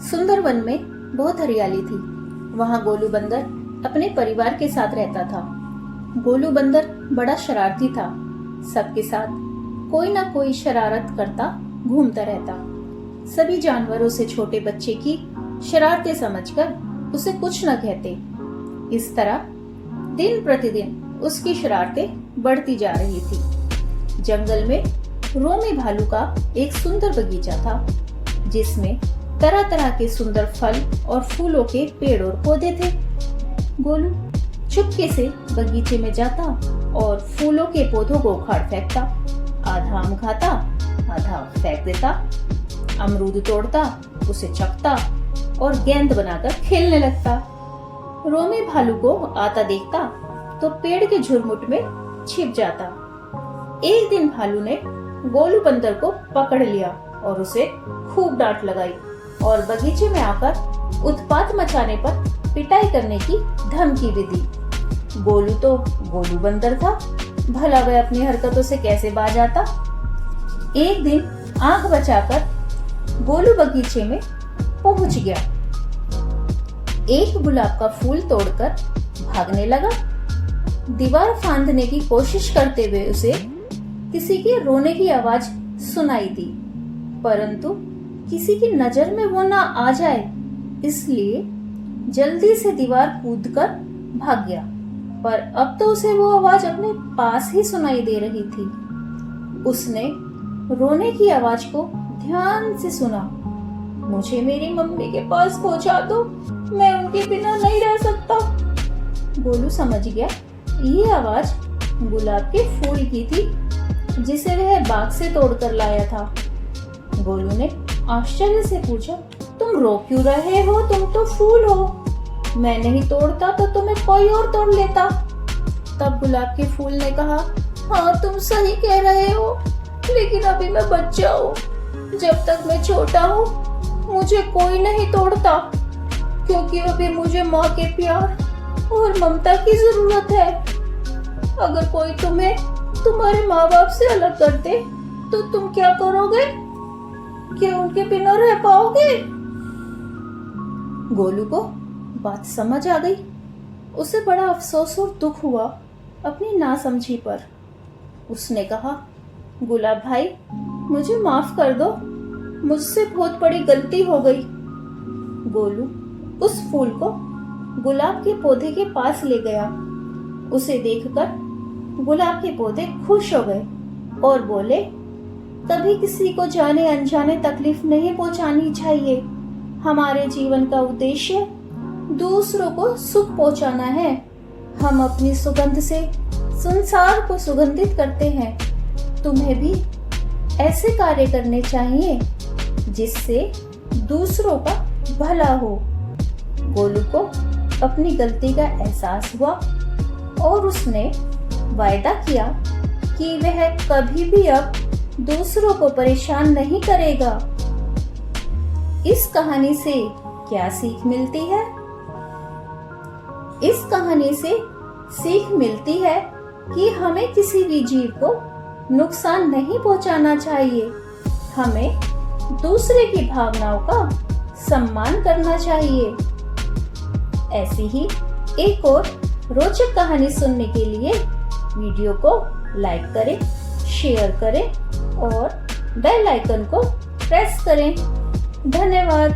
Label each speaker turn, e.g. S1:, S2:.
S1: सुंदर वन में बहुत हरियाली थी। वहाँ गोलू बंदर अपने परिवार के साथ रहता था। गोलू बंदर बड़ा शरारती था। सबके साथ कोई ना कोई शरारत करता घूमता रहता। सभी जानवरों से छोटे बच्चे की शरारतें समझकर उसे कुछ न कहते। इस तरह दिन प्रतिदिन उसकी शरारतें बढ़ती जा रही थी। जंगल में रोमी भालू का एक सुंदर बगीचा था, जिसमें तरह तरह के सुंदर फल और फूलों के पेड़ और पौधे थे। गोलू चुपके से बगीचे में जाता और फूलों के पौधों को उखाड़ फेंकता। आधा आम खाता, आधा फेंक देता। अमरूद तोड़ता, उसे चखता और गेंद बनाकर खेलने लगता। रोमी भालू को आता देखता तो पेड़ के झुरमुट में छिप जाता। एक दिन भालू ने गोलू बंदर को पकड़ लिया और उसे खूब डांट लगाई और बगीचे में आकर उत्पात मचाने पर पिटाई करने की धमकी भी दी। गोलू तो गोलू बंदर था, भला वह अपनी हरकतों से कैसे बाज आता। एक दिन आंख बचाकर गोलू बगीचे में पहुंच गया। एक गुलाब का फूल तोड़कर भागने लगा। दीवार फांदने की कोशिश करते हुए उसे किसी के रोने की आवाज सुनाई दी, परंतु किसी की नजर में वो ना आ जाए, इसलिए जल्दी से दीवार कूदकर भाग गया। पर अब तो उसे वो आवाज अपने पास ही सुनाई दे रही थी। उसने रोने की आवाज को ध्यान से सुना। मुझे मेरी मम्मी के पास पहुंचा दो, मैं उनके बिना नहीं रह सकता। गोलू समझ गया ये आवाज गुलाब के फूल की थी, जिसे वह बाग से तोड़कर लाया था। गोलू ने आश्चर्य से पूछा, तुम रो क्यों रहे हो? तुम तो फूल हो। मैं नहीं तोड़ता तो तुम्हें कोई और तोड़ लेता। तब गुलाब के फूल ने कहा, हाँ तुम सही कह रहे हो, लेकिन अभी मैं बच्चा हूँ। जब तक मैं छोटा हूँ मुझे कोई नहीं तोड़ता, क्योंकि अभी मुझे माँ के प्यार और ममता की जरूरत है। अगर कोई तुम्हें तुम्हारे माँ बाप से अलग कर दे तो तुम क्या करोगे? क्या उनके बिना रह पाओगे? गोलू को बात समझ आ गई। उसे बड़ा अफसोस और दुख हुआ अपनी नासमझी पर। उसने कहा, गुलाब भाई मुझे माफ कर दो, मुझसे बहुत बड़ी गलती हो गई। गोलू उस फूल को गुलाब के पौधे के पास ले गया। उसे देखकर गुलाब के पौधे खुश हो गए और बोले, कभी किसी को जाने अनजाने तकलीफ नहीं पहुंचानी चाहिए। हमारे जीवन का उद्देश्य दूसरों को सुख पहुंचाना है। हम अपनी सुगंध से संसार को सुगंधित करते हैं। तुम्हें भी ऐसे कार्य करने चाहिए जिससे दूसरों का भला हो। गोलू को अपनी गलती का एहसास हुआ और उसने वायदा किया कि वह कभी भी अब दूसरों को परेशान नहीं करेगा। इस कहानी से क्या सीख मिलती है? इस कहानी से सीख मिलती है कि हमें किसी भी जीव को नुकसान नहीं पहुंचाना चाहिए। हमें दूसरे की भावनाओं का सम्मान करना चाहिए। ऐसी ही एक और रोचक कहानी सुनने के लिए वीडियो को लाइक करें, शेयर करें और बेल आइकन को प्रेस करें। धन्यवाद।